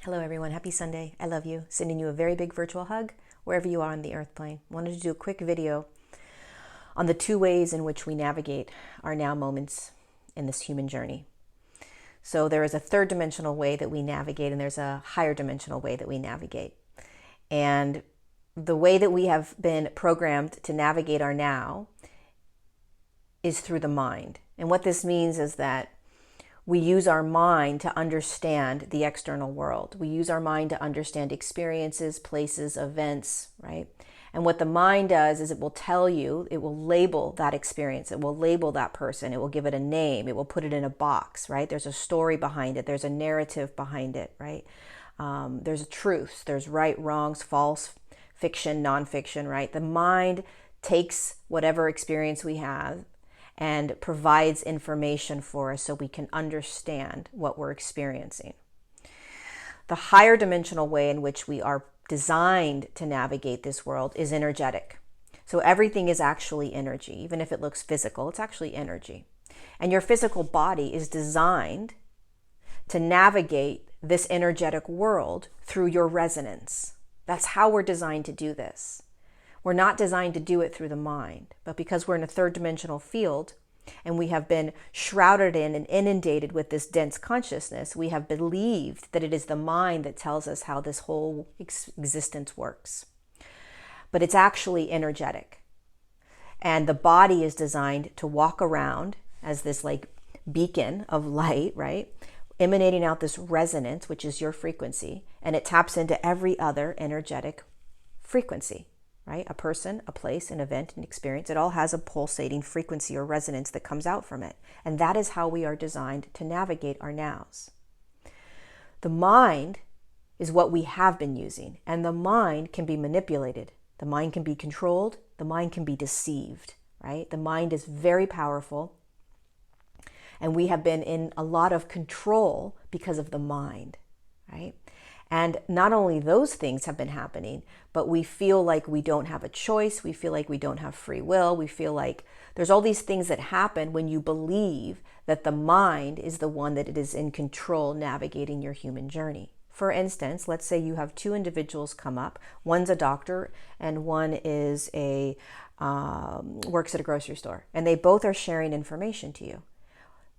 Hello everyone, happy Sunday. I love you. Sending you a very big virtual hug wherever you are on the earth plane. Wanted to do a quick video on the two ways in which we navigate our now moments in this human journey. So there is a third dimensional way that we navigate, and there's a higher dimensional way that we navigate. And the way that we have been programmed to navigate our now is through the mind. And what this means is that we use our mind to understand the external world. We use our mind to understand experiences, places, events, right? And what the mind does is it will tell you, it will label that experience, it will label that person, it will give it a name, it will put it in a box, right? There's a story behind it, there's a narrative behind it, right? There's a truth, there's right, wrongs, false, fiction, nonfiction, right? The mind takes whatever experience we have and provides information for us so we can understand what we're experiencing. The higher dimensional way in which we are designed to navigate this world is energetic. So everything is actually energy. Even if it looks physical, it's actually energy. And your physical body is designed to navigate this energetic world through your resonance. That's how we're designed to do this. We're not designed to do it through the mind, but because we're in a third dimensional field and we have been shrouded in and inundated with this dense consciousness, we have believed that it is the mind that tells us how this whole existence works. But it's actually energetic. And the body is designed to walk around as this like beacon of light, right? Emanating out this resonance, which is your frequency, and it taps into every other energetic frequency. Right? A person, a place, an event, an experience, it all has a pulsating frequency or resonance that comes out from it. And that is how we are designed to navigate our nows. The mind is what we have been using, and the mind can be manipulated. The mind can be controlled. The mind can be deceived, right? The mind is very powerful, and we have been in a lot of control because of the mind, right? And not only those things have been happening, but we feel like we don't have a choice. We feel like we don't have free will. We feel like there's all these things that happen when you believe that the mind is the one that it is in control navigating your human journey. For instance, let's say you have two individuals come up. One's a doctor and one is works at a grocery store. And they both are sharing information to you.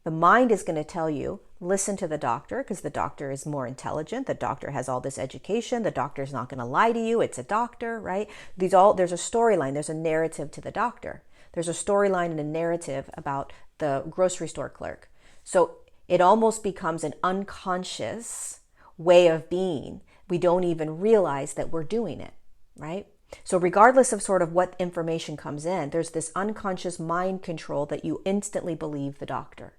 The mind is going to tell you, listen to the doctor because the doctor is more intelligent. The doctor has all this education. The doctor is not going to lie to you. It's a doctor, right? There's a storyline. There's a narrative to the doctor. There's a storyline and a narrative about the grocery store clerk. So it almost becomes an unconscious way of being. We don't even realize that we're doing it, right? So regardless of sort of what information comes in, there's this unconscious mind control that you instantly believe the doctor.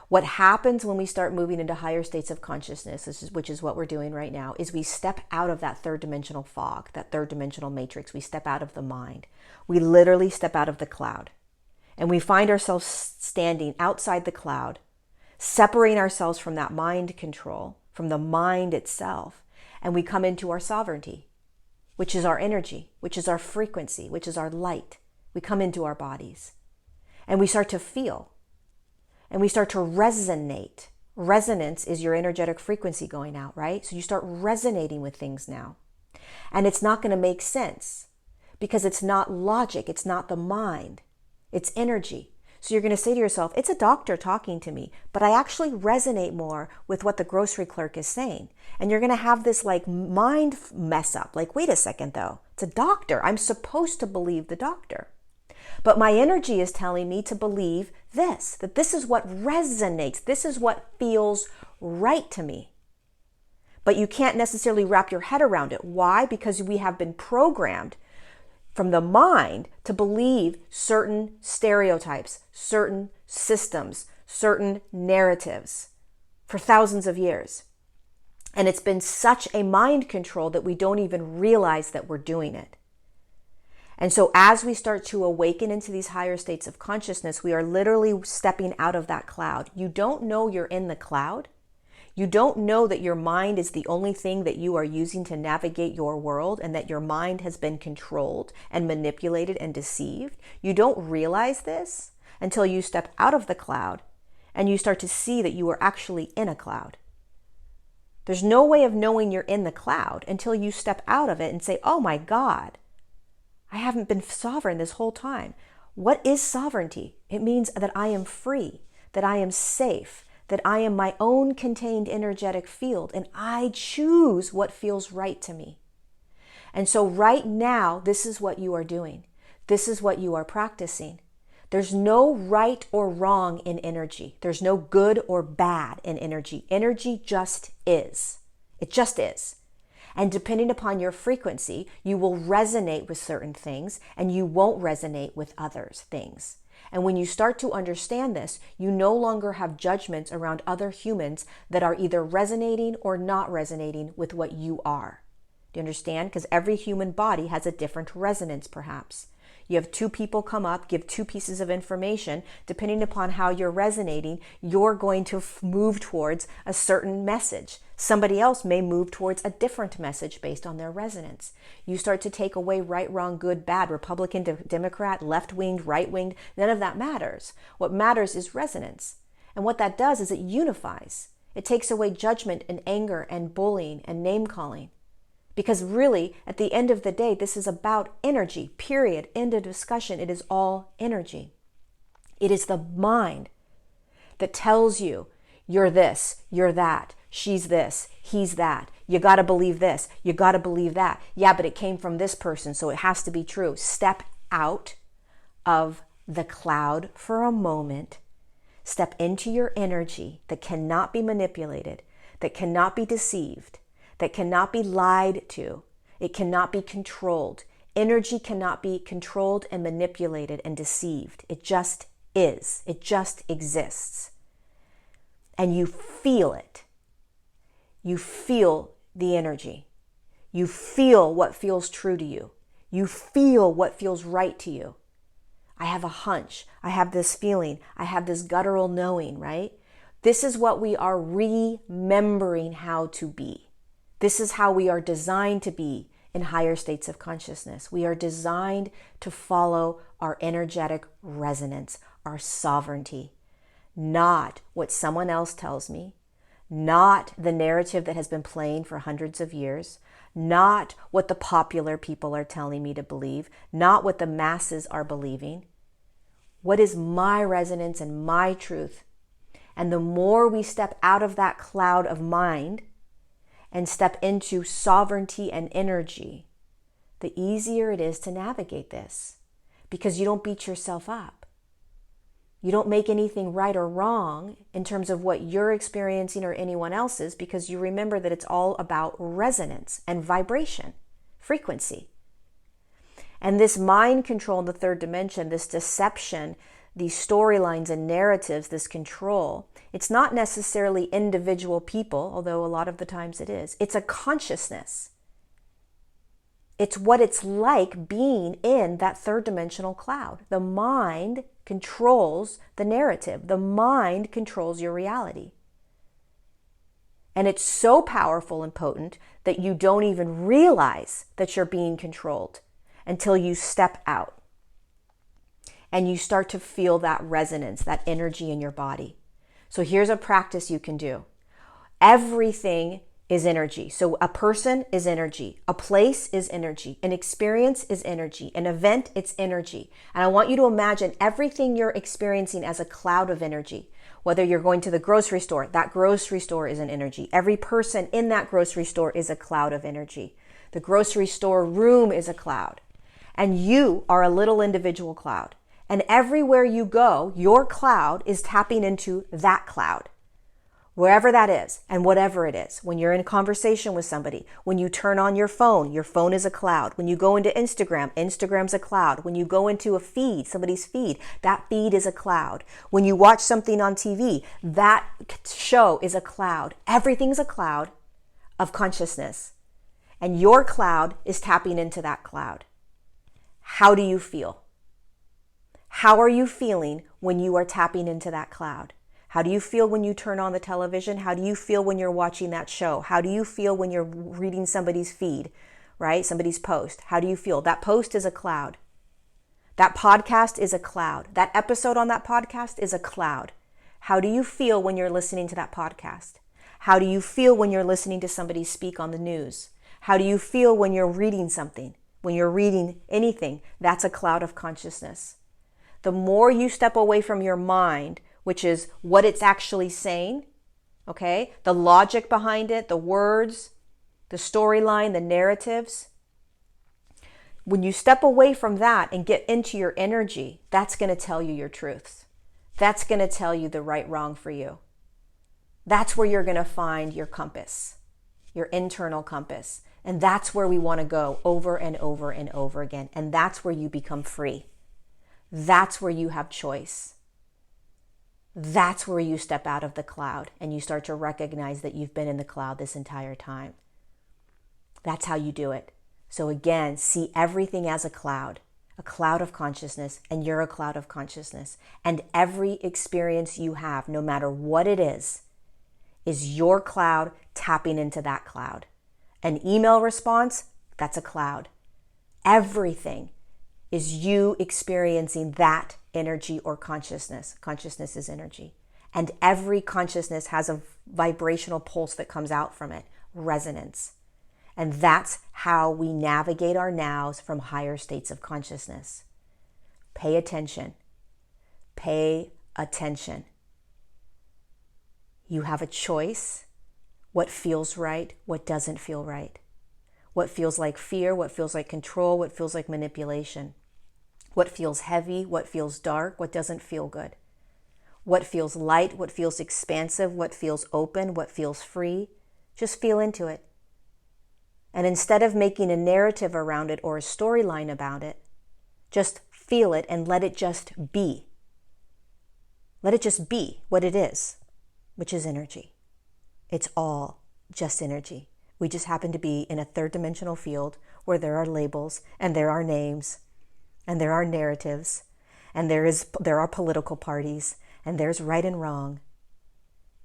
What happens when we start moving into higher states of consciousness, which is what we're doing right now, is we step out of that third dimensional fog, that third dimensional matrix. We step out of the mind. We literally step out of the cloud. And we find ourselves standing outside the cloud, separating ourselves from that mind control, from the mind itself. And we come into our sovereignty, which is our energy, which is our frequency, which is our light. We come into our bodies. And we start to feel. And we start to resonate. Resonance is your energetic frequency going out, right? So you start resonating with things now. And it's not going to make sense because it's not logic. It's not the mind. It's energy. So you're going to say to yourself, it's a doctor talking to me, but I actually resonate more with what the grocery clerk is saying. And you're going to have this like mind mess up. Like, wait a second though. It's a doctor. I'm supposed to believe the doctor. But my energy is telling me to believe this, that this is what resonates. This is what feels right to me. But you can't necessarily wrap your head around it. Why? Because we have been programmed from the mind to believe certain stereotypes, certain systems, certain narratives for thousands of years. And it's been such a mind control that we don't even realize that we're doing it. And so as we start to awaken into these higher states of consciousness, we are literally stepping out of that cloud. You don't know you're in the cloud. You don't know that your mind is the only thing that you are using to navigate your world and that your mind has been controlled and manipulated and deceived. You don't realize this until you step out of the cloud and you start to see that you are actually in a cloud. There's no way of knowing you're in the cloud until you step out of it and say, oh my God, I haven't been sovereign this whole time. What is sovereignty? It means that I am free, that I am safe, that I am my own contained energetic field, and I choose what feels right to me. And so right now, this is what you are doing. This is what you are practicing. There's no right or wrong in energy. There's no good or bad in energy. Energy just is. It just is. And depending upon your frequency, you will resonate with certain things and you won't resonate with other things. And when you start to understand this, you no longer have judgments around other humans that are either resonating or not resonating with what you are. Do you understand? Because every human body has a different resonance, perhaps. You have two people come up, give two pieces of information. Depending upon how you're resonating, you're going to move towards a certain message. Somebody else may move towards a different message based on their resonance. You start to take away right, wrong, good, bad, Republican, Democrat, left-winged, right-winged. None of that matters. What matters is resonance. And what that does is it unifies. It takes away judgment and anger and bullying and name-calling. Because really, at the end of the day, this is about energy, period. End of discussion. It is all energy. It is the mind that tells you, you're this, you're that, she's this, he's that. You got to believe this, you got to believe that. Yeah, but it came from this person, so it has to be true. Step out of the cloud for a moment. Step into your energy that cannot be manipulated, that cannot be deceived, that cannot be lied to. It cannot be controlled. Energy cannot be controlled and manipulated and deceived. It just is. It just exists. And you feel it. You feel the energy. You feel what feels true to you. You feel what feels right to you. I have a hunch. I have this feeling. I have this guttural knowing, right? This is what we are remembering how to be. This is how we are designed to be in higher states of consciousness. We are designed to follow our energetic resonance, our sovereignty, not what someone else tells me, not the narrative that has been playing for hundreds of years, not what the popular people are telling me to believe, not what the masses are believing. What is my resonance and my truth? And the more we step out of that cloud of mind and step into sovereignty and energy, the easier it is to navigate this, because you don't beat yourself up. You don't make anything right or wrong in terms of what you're experiencing or anyone else's, because you remember that it's all about resonance and vibration, frequency. And this mind control in the third dimension, this deception, these storylines and narratives, this control, it's not necessarily individual people, although a lot of the times it is. It's a consciousness. It's what it's like being in that third dimensional cloud. The mind controls the narrative. The mind controls your reality. And it's so powerful and potent that you don't even realize that you're being controlled until you step out and you start to feel that resonance, that energy in your body. So here's a practice you can do. Everything is energy. So a person is energy. A place is energy. An experience is energy. An event, it's energy. And I want you to imagine everything you're experiencing as a cloud of energy. Whether you're going to the grocery store, that grocery store is an energy. Every person in that grocery store is a cloud of energy. The grocery store room is a cloud. And you are a little individual cloud. And everywhere you go, your cloud is tapping into that cloud, wherever that is and whatever it is. When you're in a conversation with somebody, when you turn on your phone is a cloud. When you go into Instagram, Instagram's a cloud. When you go into a feed, somebody's feed, that feed is a cloud. When you watch something on TV, that show is a cloud. Everything's a cloud of consciousness. And your cloud is tapping into that cloud. How do you feel? How are you feeling when you are tapping into that cloud? How do you feel when you turn on the television? How do you feel when you're watching that show? How do you feel when you're reading somebody's feed, right? Somebody's post. How do you feel? That post is a cloud. That podcast is a cloud. That episode on that podcast is a cloud. How do you feel when you're listening to that podcast? How do you feel when you're listening to somebody speak on the news? How do you feel when you're reading something? When you're reading anything, that's a cloud of consciousness. The more you step away from your mind, which is what it's actually saying, okay? The logic behind it, the words, the storyline, the narratives. When you step away from that and get into your energy, that's going to tell you your truths. That's going to tell you the right, wrong for you. That's where you're going to find your compass, your internal compass. And that's where we want to go over and over and over again. And that's where you become free. That's where you have choice. That's where you step out of the cloud and you start to recognize that you've been in the cloud this entire time. That's how you do it. So again, see everything as a cloud of consciousness, and you're a cloud of consciousness. And every experience you have, no matter what it is your cloud tapping into that cloud. An email response, that's a cloud. Everything is you experiencing that energy or consciousness. Consciousness is energy. And every consciousness has a vibrational pulse that comes out from it, resonance. And that's how we navigate our nows from higher states of consciousness. Pay attention. Pay attention. You have a choice. What feels right, what doesn't feel right. What feels like fear, what feels like control, what feels like manipulation. What feels heavy, what feels dark, what doesn't feel good. What feels light, what feels expansive, what feels open, what feels free. Just feel into it. And instead of making a narrative around it or a storyline about it, just feel it and let it just be. Let it just be what it is, which is energy. It's all just energy. We just happen to be in a third dimensional field where there are labels and there are names and there are narratives and there are political parties and there's right and wrong.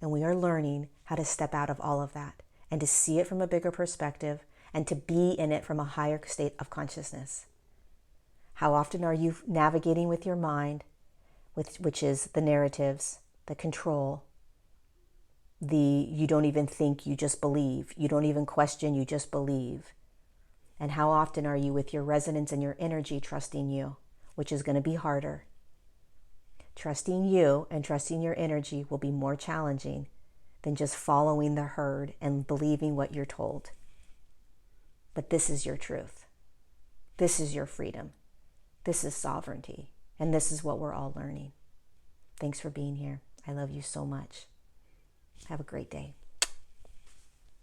And we are learning how to step out of all of that and to see it from a bigger perspective and to be in it from a higher state of consciousness. How often are you navigating with your mind, which is the narratives, the control, you don't even think, you just believe. You don't even question, you just believe. And how often are you with your resonance and your energy trusting you, which is going to be harder. Trusting you and trusting your energy will be more challenging than just following the herd and believing what you're told. But this is your truth. This is your freedom. This is sovereignty. And this is what we're all learning. Thanks for being here. I love you so much. Have a great day.